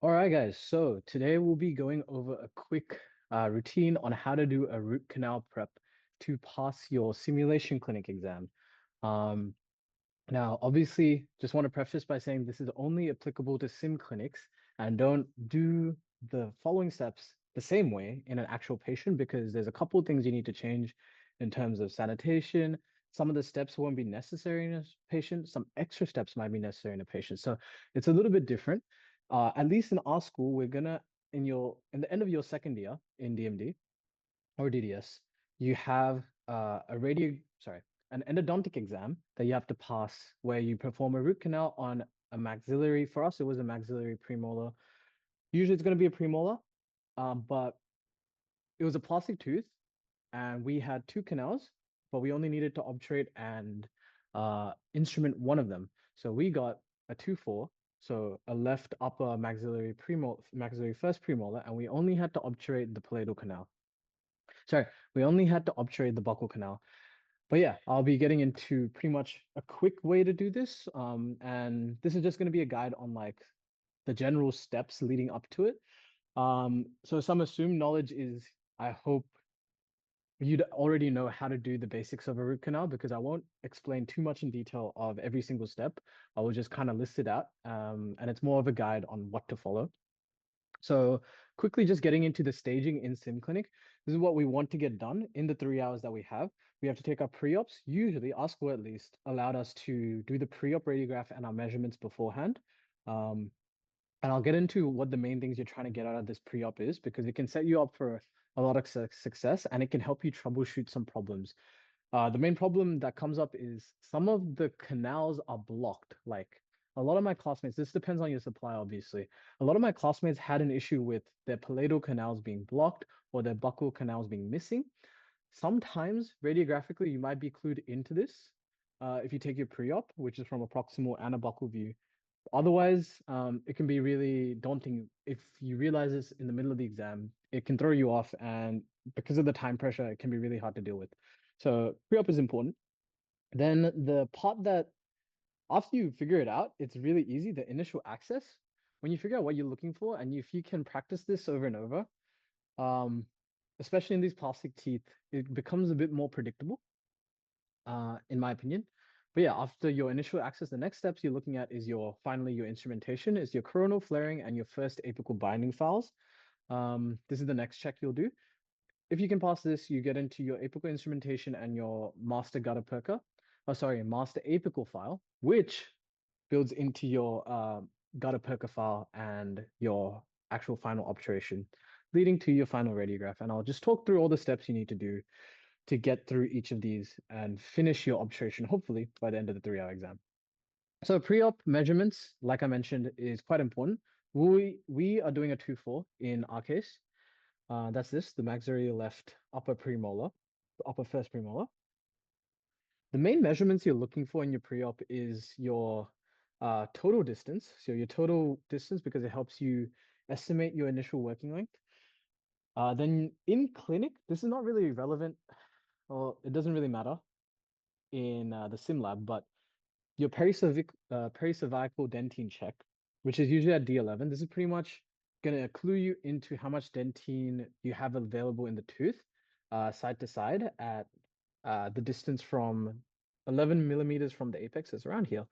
All right, guys. So today we'll be going over a quick routine on how to do a root canal prep to pass your simulation clinic exam. Um, Now, obviously, just want to preface by saying this is only applicable to sim clinics and don't do the following steps the same way in an actual patient because there's a couple of things you need to change in terms of sanitation. Some of the steps won't be necessary in a patient. Some extra steps might be necessary in a patient. So it's a little bit different. At least in our school, we're gonna in the end of your second year in DMD or DDS, you have an endodontic exam that you have to pass where you perform a root canal on a maxillary. For us, it was a maxillary premolar. Usually it's going to be a premolar, but it was a plastic tooth and we had two canals, but we only needed to obturate and instrument one of them. So we got a 2-4, so a left upper maxillary first premolar, and we only had to obturate the palatal canal. Sorry, we only had to obturate the buccal canal. But yeah, I'll be getting into pretty much a quick way to do this. And this is just going to be a guide on like the general steps leading up to it. So some assumed knowledge is, I hope you'd already know how to do the basics of a root canal because I won't explain too much in detail of every single step. I will just kind of list it out. And it's more of a guide on what to follow. So quickly just getting into the staging in sim clinic. This is what we want to get done in the 3 hours that we have. We have to take our pre-ops. Usually, our school at least allowed us to do the pre-op radiograph and our measurements beforehand. Um, and I'll get into what the main things you're trying to get out of this pre-op is because it can set you up for a lot of success and it can help you troubleshoot some problems. The main problem that comes up is some of the canals are blocked. Like a lot of my classmates, this depends on your supply, obviously. A lot of my classmates had an issue with their palatal canals being blocked or their buccal canals being missing. Sometimes radiographically, you might be clued into this if you take your pre-op, which is from a proximal and a buccal view. Otherwise, it can be really daunting if you realize this in the middle of the exam. It can throw you off, and because of the time pressure, it can be really hard to deal with. So pre-op is important. Then the part that after you figure it out, it's really easy. The initial access, when you figure out what you're looking for, and if you can practice this over and over, um, especially in these plastic teeth, it becomes a bit more predictable in my opinion. But yeah, after your initial access, the next steps you're looking at is finally your instrumentation, is your coronal flaring and your first apical binding files. This is the next check you'll do. If you can pass this, you get into your apical instrumentation and your master gutta perca. Oh, sorry, master apical file, which builds into your gutta perca file and your actual final obturation, leading to your final radiograph. And I'll just talk through all the steps you need to do to get through each of these and finish your obturation, hopefully by the end of the 3 hour exam. So pre-op measurements, like I mentioned, is quite important. We are doing a 2-4 in our case. That's this, the maxillary left upper premolar, the upper first premolar. The main measurements you're looking for in your pre-op is your total distance. So your total distance because it helps you estimate your initial working length. Then in clinic, this is not really relevant, or it doesn't really matter in the sim lab, but your pericervical dentine check, which is usually at D11, this is pretty much going to clue you into how much dentine you have available in the tooth, side to side at the distance from 11 millimeters from the apex is around here.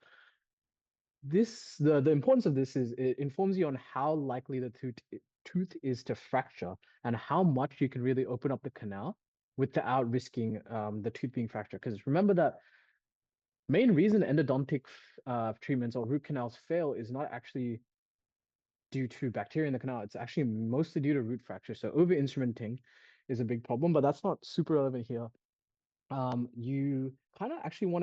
The importance of this is it informs you on how likely the tooth is to fracture and how much you can really open up the canal without risking the tooth being fractured. Because remember that main reason endodontic treatments or root canals fail is not actually due to bacteria in the canal. It's actually mostly due to root fracture. So over instrumenting is a big problem, but that's not super relevant here. You kind of actually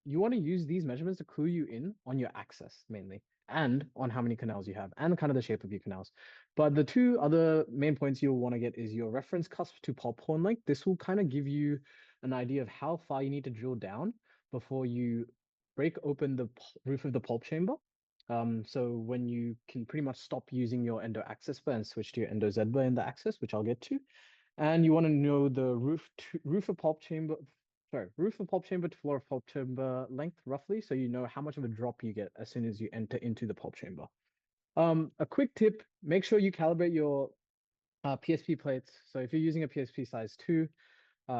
you want to use these measurements to clue you in on your access mainly and on how many canals you have and kind of the shape of your canals. But the two other main points you'll want to get is your reference cusp to pulp horn length. This will kind of give you an idea of how far you need to drill down before you break open the roof of the pulp chamber. So when you can pretty much stop using your endo access bar and switch to your endo Z bar in the access, which I'll get to. And you want to know the roof of pulp chamber, sorry, roof of pulp chamber to floor of pulp chamber length roughly, so you know how much of a drop you get as soon as you enter into the pulp chamber. A quick tip, make sure you calibrate your PSP plates. So if you're using a PSP size 2,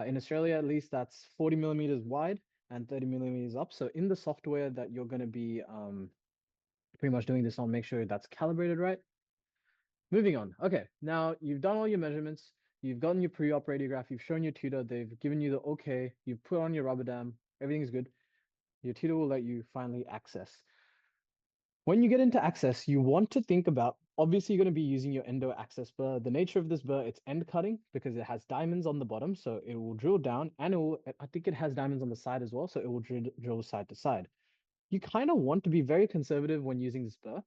in Australia at least, that's 40 millimeters wide and 30 millimeters up. So in the software that you're going to be pretty much doing this on, make sure that's calibrated right. Moving on. Okay, now you've done all your measurements. You've gotten your pre-op radiograph. You've shown your tutor. They've given you the okay. You've put on your rubber dam. Everything's good. Your tutor will let you finally access. When you get into access, you want to think about, obviously, you're going to be using your endo access burr. The nature of this burr, it's end cutting because it has diamonds on the bottom. So it will drill down and it will, I think it has diamonds on the side as well. So it will drill side to side. You kind of want to be very conservative when using this burr.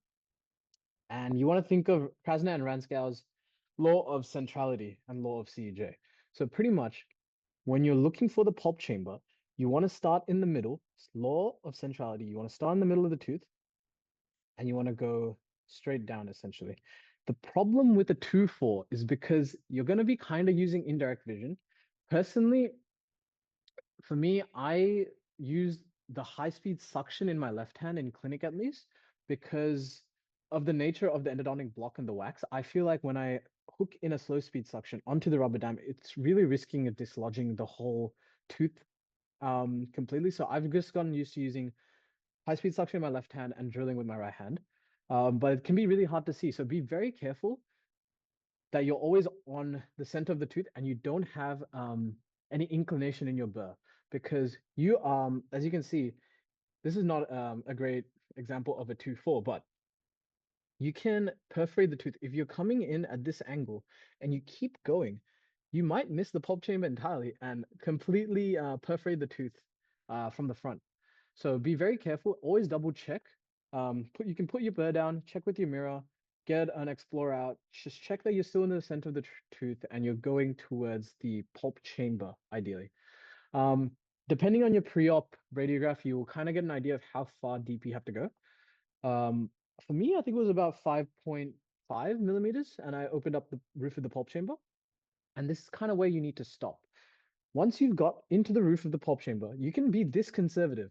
And you want to think of Krasner and Ranskau's law of centrality and law of CEJ. So pretty much when you're looking for the pulp chamber, you want to start in the middle, law of centrality. You want to start in the middle of the tooth and you want to go straight down essentially. The problem with the 2-4 is because you're going to be kind of using indirect vision. Personally, for me, I use the high-speed suction in my left hand in clinic at least because of the nature of the endodontic block and the wax. I feel like when I hook in a slow speed suction onto the rubber dam, it's really risking of dislodging the whole tooth completely. So I've just gotten used to using high-speed suction in my left hand and drilling with my right hand. But it can be really hard to see. So be very careful that you're always on the center of the tooth and you don't have any inclination in your burr because you as you can see, this is not a great example of a 2-4, but you can perforate the tooth. If you're coming in at this angle and you keep going, you might miss the pulp chamber entirely and completely perforate the tooth from the front. So be very careful. Always double check. You can put your burr down, check with your mirror, get an explorer out. Just check that you're still in the center of the tooth and you're going towards the pulp chamber, ideally. Um, Depending on your pre-op radiograph, you will kind of get an idea of how far deep you have to go. For me, I think it was about 5.5 millimeters, and I opened up the roof of the pulp chamber. And this is kind of where you need to stop. Once you've got into the roof of the pulp chamber, you can be this conservative.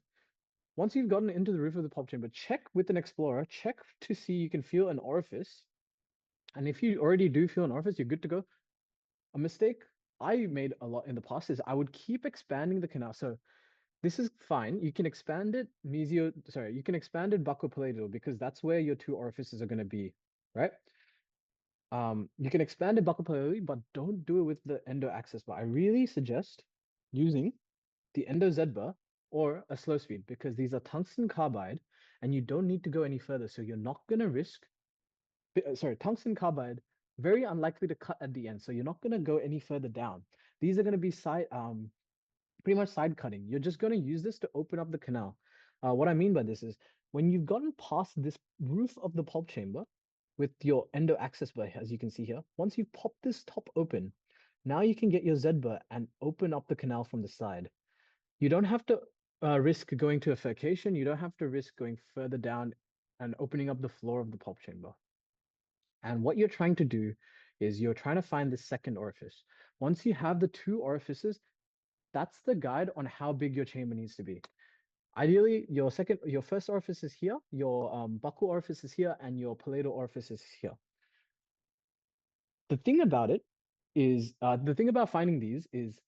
Once you've gotten into the roof of the pulp chamber, check with an explorer, check to see you can feel an orifice. And if you already do feel an orifice, you're good to go. A mistake I made a lot in the past is I would keep expanding the canal. So this is fine. You can expand it you can expand it buccal because that's where your two orifices are going to be, right? You can expand it buccal but don't do it with the endo access bar. I really suggest using the endo Z bar or a slow speed because these are tungsten carbide and you don't need to go any further. So you're not going to risk, tungsten carbide, very unlikely to cut at the end. So you're not going to go any further down. These are going to be pretty much side cutting. You're just going to use this to open up the canal. What I mean by this is when you've gotten past this roof of the pulp chamber with your endo access bar, as you can see here, once you pop this top open, now you can get your Z bar and open up the canal from the side. You don't have to risk going to a furcation. You don't have to risk going further down and opening up the floor of the pulp chamber. And what you're trying to do is you're trying to find the second orifice. Once you have the two orifices, that's the guide on how big your chamber needs to be. Ideally, your first orifice is here, your buccal orifice is here, and your palatal orifice is here. The thing about it is, the thing about finding these is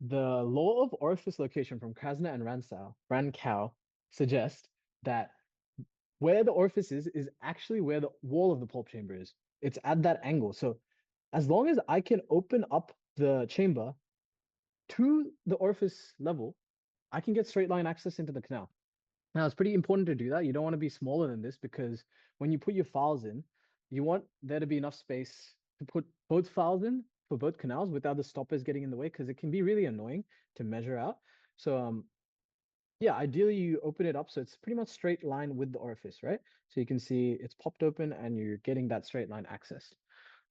the law of orifice location from Krasner and Rankau suggests that where the orifice is actually where the wall of the pulp chamber is. It's at that angle. So as long as I can open up the chamber to the orifice level, I can get straight line access into the canal. Now, it's pretty important to do that. You don't want to be smaller than this because when you put your files in, you want there to be enough space to put both files in for both canals without the stoppers getting in the way because it can be really annoying to measure out. So, yeah, ideally you open it up so it's pretty much straight line with the orifice, right? So you can see it's popped open and you're getting that straight line access.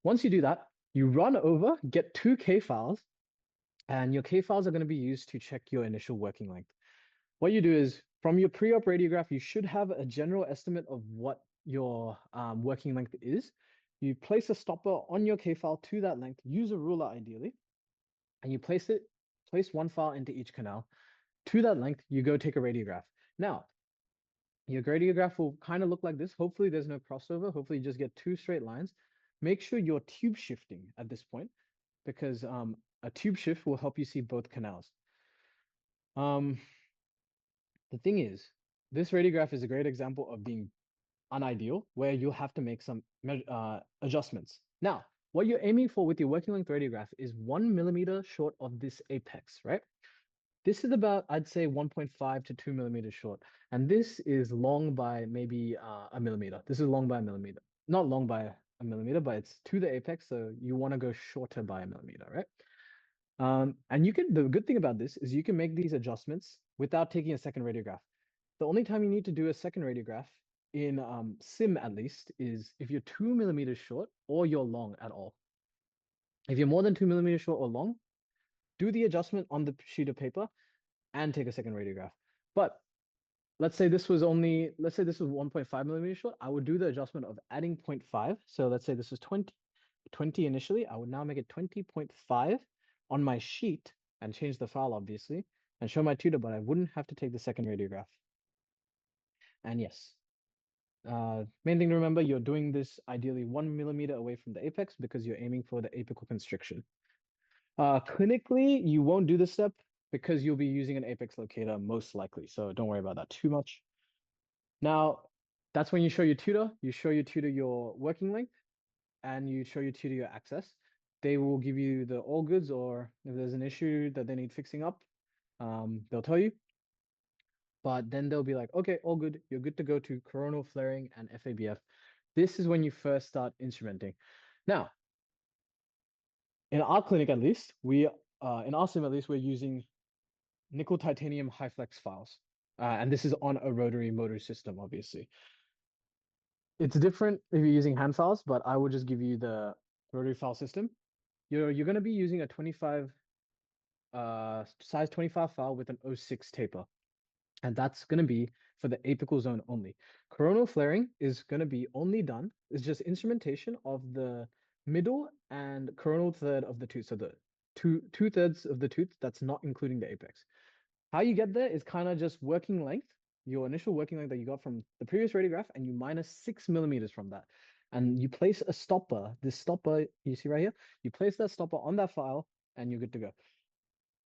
Once you do that, you run over, get 2 K files, and your K files are going to be used to check your initial working length. What you do is from your pre-op radiograph, you should have a general estimate of what your working length is. You place a stopper on your K file to that length, use a ruler ideally, and you place one file into each canal. To that length, you go take a radiograph. Now, Your radiograph will kind of look like this. Hopefully there's no crossover. Hopefully you just get two straight lines. Make sure you're tube shifting at this point because a tube shift will help you see both canals. Um, the thing is, this radiograph is a great example of being unideal, where you'll have to make some adjustments. Now, what you're aiming for with your working length radiograph is 1 millimeter short of this apex, right? This is about, I'd say, 1.5 to 2 millimeters short. And this is long by maybe a millimeter. This is long by a millimeter. Not long by a millimeter, but it's to the apex. So you want to go shorter by a millimeter, right? And the good thing about this is you can make these adjustments without taking a second radiograph. The only time you need to do a second radiograph in sim at least is if you're 2 millimeters short or you're long at all. If you're more than 2 millimeters short or long, do the adjustment on the sheet of paper and take a second radiograph. But let's say this was 1.5 millimeters short, I would do the adjustment of adding 0.5. So let's say this is 20 initially. I would now make it 20.5 on my sheet and change the file, obviously, and show my tutor, but I wouldn't have to take the second radiograph. And yes, main thing to remember, you're doing this ideally 1 millimeter away from the apex because you're aiming for the apical constriction. Clinically, you won't do this step because you'll be using an apex locator most likely. So don't worry about that too much. Now, that's when you show your tutor. You show your tutor your working length and you show your tutor your access. They will give you the all goods, or if there's an issue that they need fixing up, they'll tell you. But then they'll be like, okay, all good. You're good to go to coronal flaring and FABF. This is when you first start instrumenting. Now, in our clinic at least, in our sim at least, we're using nickel titanium high flex files. And this is on a rotary motor system, obviously. It's different if you're using hand files, but I will just give you the rotary file system. You're going to be using a 25 size 25 file with an 06 taper. And that's going to be for the apical zone only. Coronal flaring is going to be only done, it's just instrumentation of the middle and coronal third of the tooth. So the two-thirds of the tooth, that's not including the apex. How you get there is kind of just working length, your initial working length that you got from the previous radiograph, and you minus 6 millimeters from that. And you place a stopper, this stopper you see right here, you place that stopper on that file and you're good to go.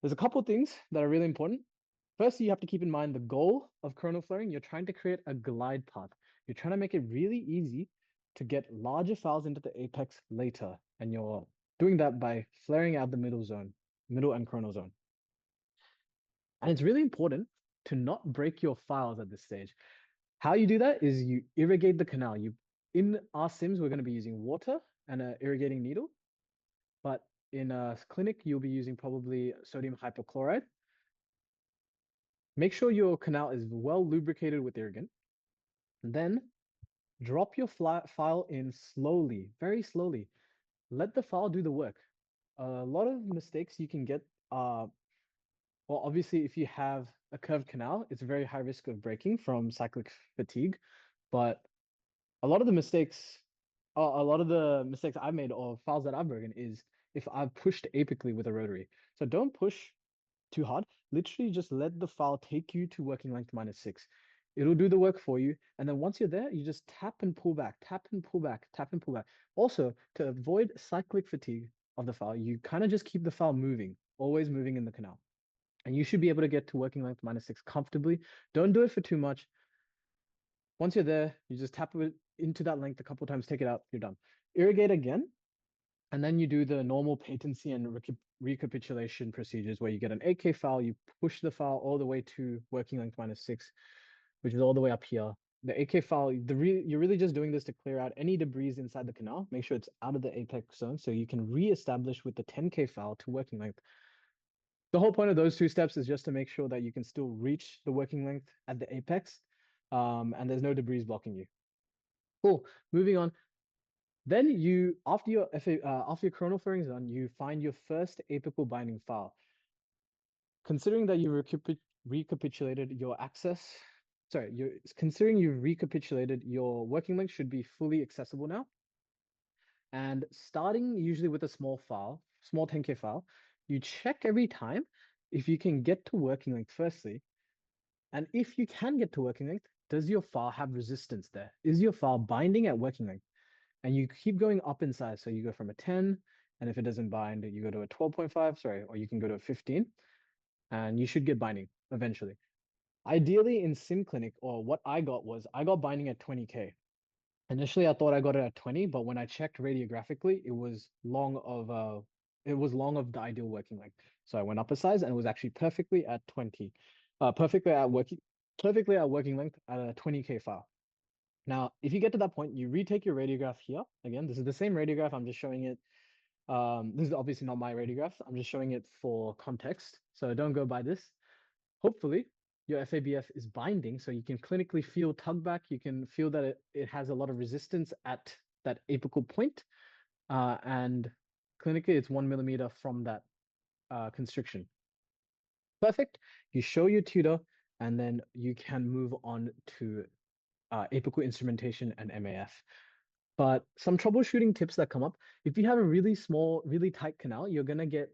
There's a couple things that are really important. First, you have to keep in mind the goal of coronal flaring. You're trying to create a glide path. You're trying to make it really easy to get larger files into the apex later. And you're doing that by flaring out the middle and coronal zone. And it's really important to not break your files at this stage. How you do that is you irrigate the canal. In our sims, we're going to be using water and an irrigating needle. But in a clinic, you'll be using probably sodium hypochlorite. Make sure your canal is well lubricated with irrigant. Then drop your file in slowly, very slowly. Let the file do the work. A lot of mistakes you can get are, well, obviously, if you have a curved canal, it's a very high risk of breaking from cyclic fatigue. But a lot of the mistakes, I've made or files that I've broken is if I've pushed apically with a rotary. So don't push too hard. Literally just let the file take you to working length minus 6. It'll do the work for you. And then once you're there, you just tap and pull back, tap and pull back, tap and pull back. Also, to avoid cyclic fatigue of the file, you kind of just keep the file moving, always moving in the canal. And you should be able to get to working length minus 6 comfortably. Don't do it for too much. Once you're there, you just tap it into that length a couple times, take it out, you're done. Irrigate again, and then you do the normal patency and recapitulation procedures where you get an 8K file, you push the file all the way to working length minus 6, which is all the way up here. The 8K file, you're really just doing this to clear out any debris inside the canal, make sure it's out of the apex zone so you can re-establish with the 10K file to working length. The whole point of those two steps is just to make sure that you can still reach the working length at the apex, and there's no debris blocking you. Cool. Moving on. Then after your coronal flaring is done, you find your first apical binding file. Considering that you recapitulated your access, considering you've recapitulated your working length should be fully accessible now. And starting usually with a small 10K file, you check every time if you can get to working length firstly. And if you can get to working length, does your file have resistance there? Is your file binding at working length? And you keep going up in size. So you go from a 10, and if it doesn't bind, you go to a 12.5, sorry, or you can go to a 15, and you should get binding eventually. Ideally in Sim Clinic, or what I got was I got binding at 20K. Initially, I thought I got it at 20, but when I checked radiographically, it was long of the ideal working length. So I went up a size and it was actually perfectly at 20, perfectly at working length at a 20K file. Now, if you get to that point, you retake your radiograph here. Again, this is the same radiograph. I'm just showing it. This is obviously not my radiograph. I'm just showing it for context. So don't go by this. Hopefully, your FABF is binding, so you can clinically feel tug back. You can feel that it has a lot of resistance at that apical point. And clinically, it's 1 millimeter from that constriction. Perfect. You show your tutor, and then you can move on to apical instrumentation and MAF. But some troubleshooting tips that come up, if you have a really small, really tight canal, you're going to get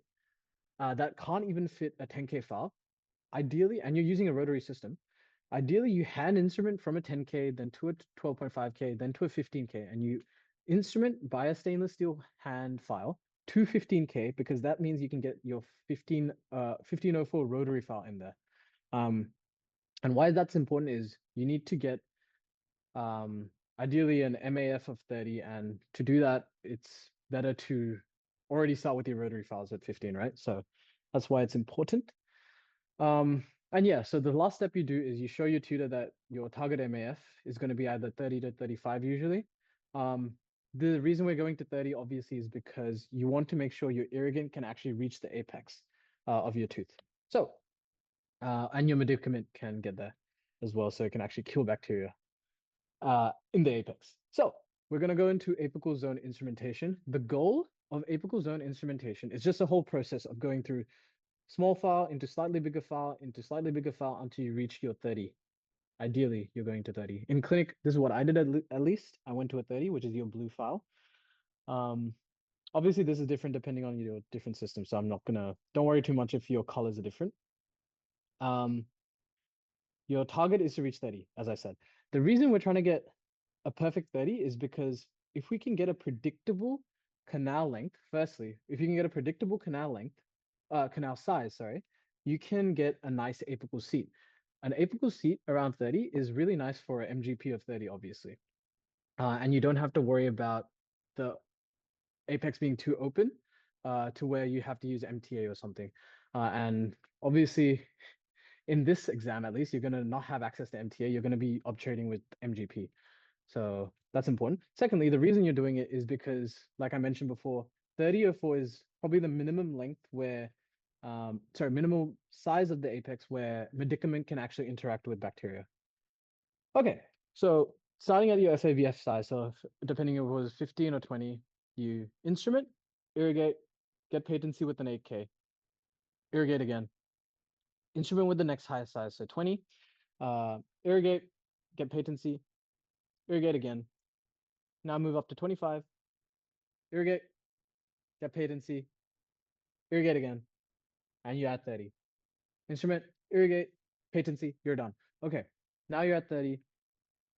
that can't even fit a 10K file. Ideally, and you're using a rotary system, ideally you hand instrument from a 10K, then to a 12.5K, then to a 15K, and you instrument by a stainless steel hand file to 15K, because that means you can get your 1504 rotary file in there. And why that's important is you need to get ideally an MAF of 30, and to do that, it's better to already start with your rotary files at 15, right? So that's why it's important. And yeah, so the last step you do is you show your tutor that your target MAF is going to be either 30 to 35 usually. The reason we're going to 30 obviously is because you want to make sure your irrigant can actually reach the apex of your tooth. So, and your medicament can get there as well, so it can actually kill bacteria in the apex. So we're going to go into apical zone instrumentation. The goal of apical zone instrumentation is just a whole process of going through small file into slightly bigger file into slightly bigger file until you reach your 30. Ideally, you're going to 30. In clinic, this is what I did at least. I went to a 30, which is your blue file. Obviously, this is different depending on your different system, so I'm not gonna, don't worry too much if your colors are different. Your target is to reach 30, as I said. The reason we're trying to get a perfect 30 is because if we can get a predictable canal length, firstly, if you can get a predictable canal length, canal size, sorry, you can get a nice apical seat. An apical seat around 30 is really nice for an MGP of 30, obviously. And you don't have to worry about the apex being too open to where you have to use MTA or something. And obviously, in this exam, at least, you're going to not have access to MTA. You're going to be obturating with MGP. So that's important. Secondly, the reason you're doing it is because, like I mentioned before, 3004 is probably the minimum length where, minimal size of the apex where medicament can actually interact with bacteria. Okay, so starting at your FAVF size, so depending if it was 15 or 20, you instrument, irrigate, get patency with an 8K, irrigate again, instrument with the next highest size, so 20, irrigate, get patency, irrigate again. Now move up to 25, irrigate, get patency, irrigate again, and you add 30. Instrument, irrigate, patency, you're done. Okay, now you're at 30.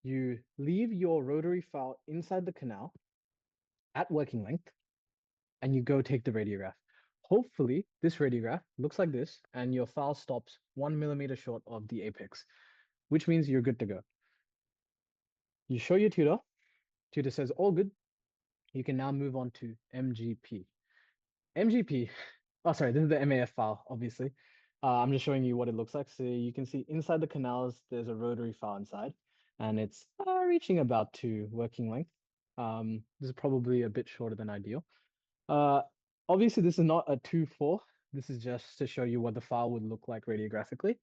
You leave your rotary file inside the canal at working length, and you go take the radiograph. Hopefully, this radiograph looks like this, and your file stops 1 millimeter short of the apex, which means you're good to go. You show your tutor. Tutor says, all good. You can now move on to MGP. MGP, oh, sorry, this is the MAF file, obviously. I'm just showing you what it looks like. So you can see inside the canals, there's a rotary file inside, and it's reaching about to working length. This is probably a bit shorter than ideal. Obviously, this is not a 2-4. This is just to show you what the file would look like radiographically.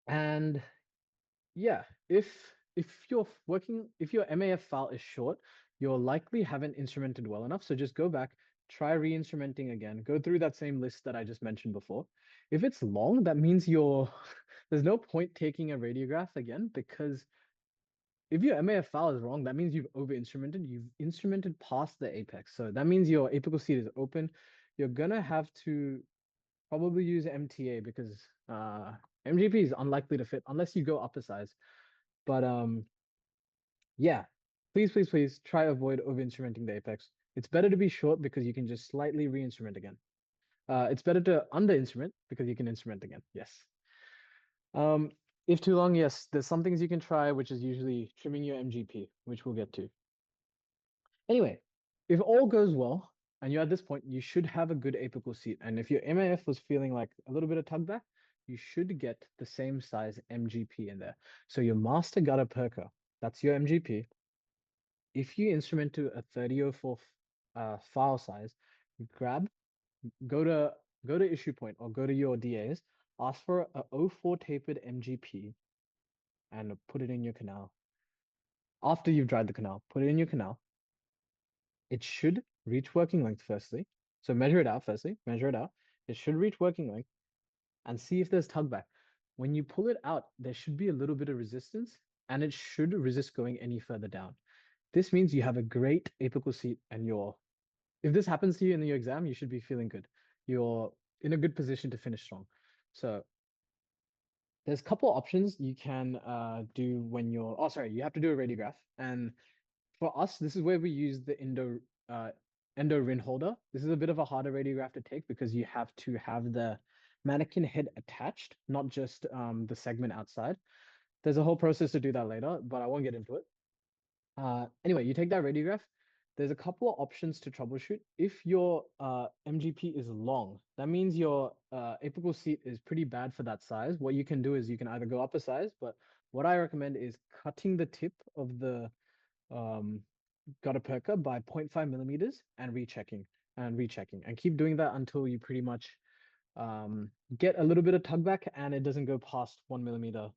And yeah, if your MAF file is short, you'll likely haven't instrumented well enough. So just go back, try re-instrumenting again, go through that same list that I just mentioned before. If it's long, that means there's no point taking a radiograph again, because if your MAF file is wrong, that means you've over-instrumented. You've instrumented past the apex. So that means your apical seat is open. You're gonna have to probably use MTA because MGP is unlikely to fit unless you go upper size. But yeah, please try avoid over instrumenting the apex. It's better to be short because you can just slightly re-instrument again. It's better to under instrument because you can instrument again. Yes. Um, if too long, yes, there's some things you can try, which is usually trimming your MGP, which we'll get to. Anyway, if all goes well and you're at this point, you should have a good apical seat. And if your MAF was feeling like a little bit of tug back, you should get the same size MGP in there. So your master gutter perker, that's your MGP. If you instrument to a 3004 file size, grab, go to issue point or go to your DAs, ask for a oh 04 tapered MGP and put it in your canal. After you've dried the canal, put it in your canal. It should reach working length firstly. So measure it out firstly, measure it out. It should reach working length and see if there's tug back. When you pull it out, there should be a little bit of resistance and it should resist going any further down. This means you have a great apical seat and if this happens to you in your exam, you should be feeling good. You're in a good position to finish strong. So there's a couple options you can do when you have to do a radiograph. And for us, this is where we use the endo rin holder. This is a bit of a harder radiograph to take because you have to have the mannequin head attached, not just the segment outside. There's a whole process to do that later, but I won't get into it. Anyway, you take that radiograph. There's a couple of options to troubleshoot. If your MGP is long, that means your apical seat is pretty bad for that size. What you can do is you can either go up a size, but what I recommend is cutting the tip of the um, gutter perker by 0.5 millimeters and rechecking and keep doing that until you pretty much get a little bit of tug back and it doesn't go past 1 millimeter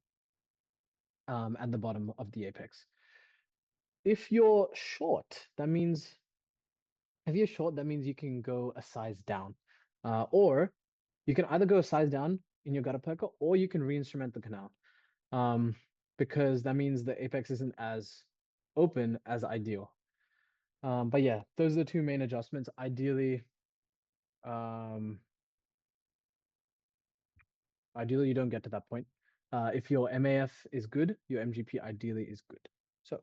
at the bottom of the apex. If you're short, that means you can go a size down, or you can either go a size down in your gutter perker, or you can re-instrument the canal, um, because that means the apex isn't as open as ideal. But yeah, those are the two main adjustments. Um, ideally you don't get to that point. If your MAF is good, your MGP ideally is good. So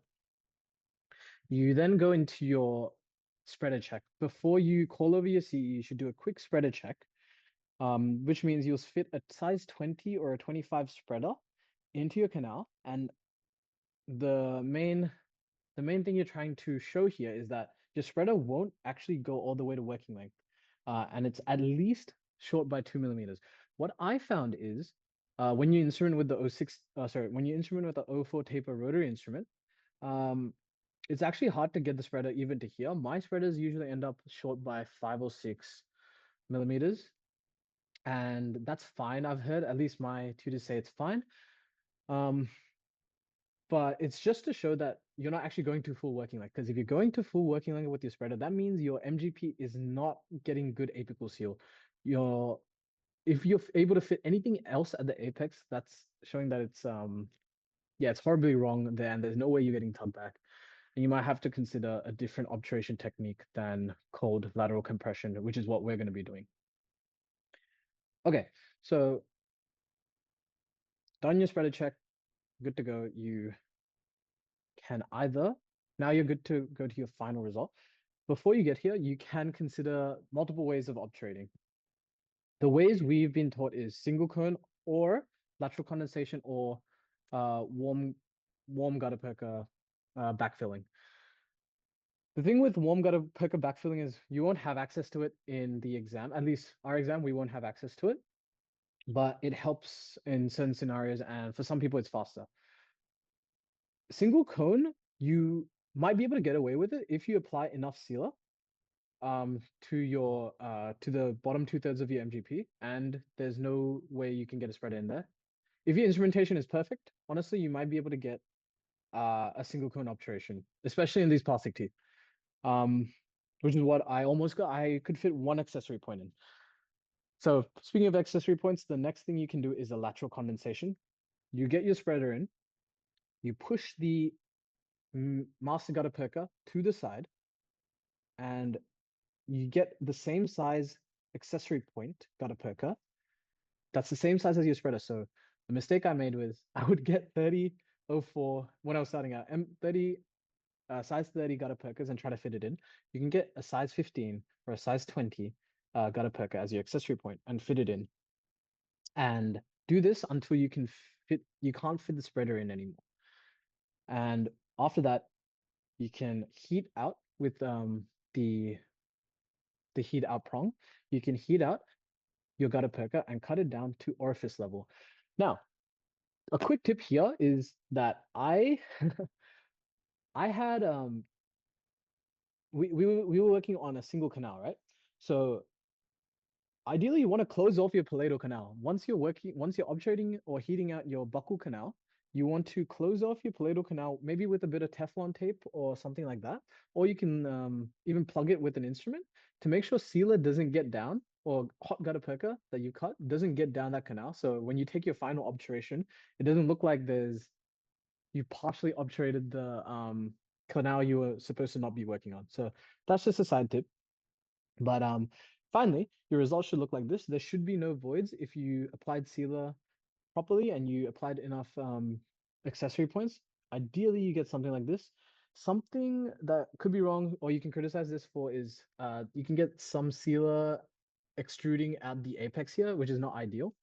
you then go into your spreader check. Before you call over your CE, you should do a quick spreader check, which means you'll fit a size 20 or a 25 spreader into your canal. And the main thing you're trying to show here is that your spreader won't actually go all the way to working length. And it's at least short by 2 millimeters. What I found is when you instrument with the when you instrument with the oh 04 taper rotary instrument, um, it's actually hard to get the spreader even to here. My spreaders usually end up short by 5 or 6 millimeters, and that's fine. I've heard at least my tutors say it's fine. Um, but it's just to show that you're not actually going to full working length. Because if you're going to full working length with your spreader, that means your MGP is not getting good apical seal. If you're able to fit anything else at the apex, that's showing that it's horribly wrong there, and there's no way you're getting tug back. And you might have to consider a different obturation technique than cold lateral compression, which is what we're going to be doing. Okay, so done your spreader check, good to go. You can now you're good to go to your final result. Before you get here, you can consider multiple ways of obturating. The ways we've been taught is single cone or lateral condensation or warm gutter perker backfilling. The thing with warm gutter perker backfilling is you won't have access to it in the exam. At least our exam, we won't have access to it, but it helps in certain scenarios, and for some people, it's faster. Single cone, you might be able to get away with it if you apply enough sealer to the bottom 2/3 of your MGP, and there's no way you can get a spreader in there. If your instrumentation is perfect, honestly, you might be able to get a single cone obturation, especially in these plastic teeth. Which is what I almost got. I could fit one accessory point in. So speaking of accessory points, the next thing you can do is a lateral condensation. You get your spreader in, you push the master gutter perker to the side, and you get the same size accessory point gutter perker. That's the same size as your spreader. So The mistake I made was I would get 30.04 when I was starting out. M30, size 30 gutter perkers and try to fit it in. You can get a size 15 or a size 20 gutter perker as your accessory point and fit it in. And do this until you can't fit the spreader in anymore. And after that, you can heat out with the heat out prong. You can heat out your gutter perker and cut it down to orifice level. Now, a quick tip here is that I had we were working on a single canal, right? So ideally you want to close off your palatal canal. Once you're obturating or heating out your buccal canal, you want to close off your palatal canal, maybe with a bit of Teflon tape or something like that. Or you can even plug it with an instrument to make sure sealer doesn't get down, or hot gutter perker that you cut doesn't get down that canal. So when you take your final obturation, it doesn't look like you partially obturated the canal you were supposed to not be working on. So that's just a side tip. But finally, your results should look like this. There should be no voids if you applied sealer properly and you applied enough accessory points. Ideally, you get something like this. Something that could be wrong, or you can criticize this for, is you can get some sealer extruding at the apex here, which is not ideal.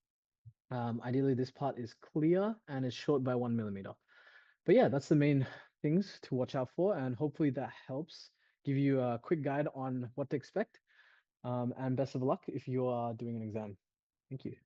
Ideally, this part is clear and is short by 1 millimeter. But yeah, that's the main things to watch out for, and hopefully that helps give you a quick guide on what to expect. And best of luck if you are doing an exam. Thank you.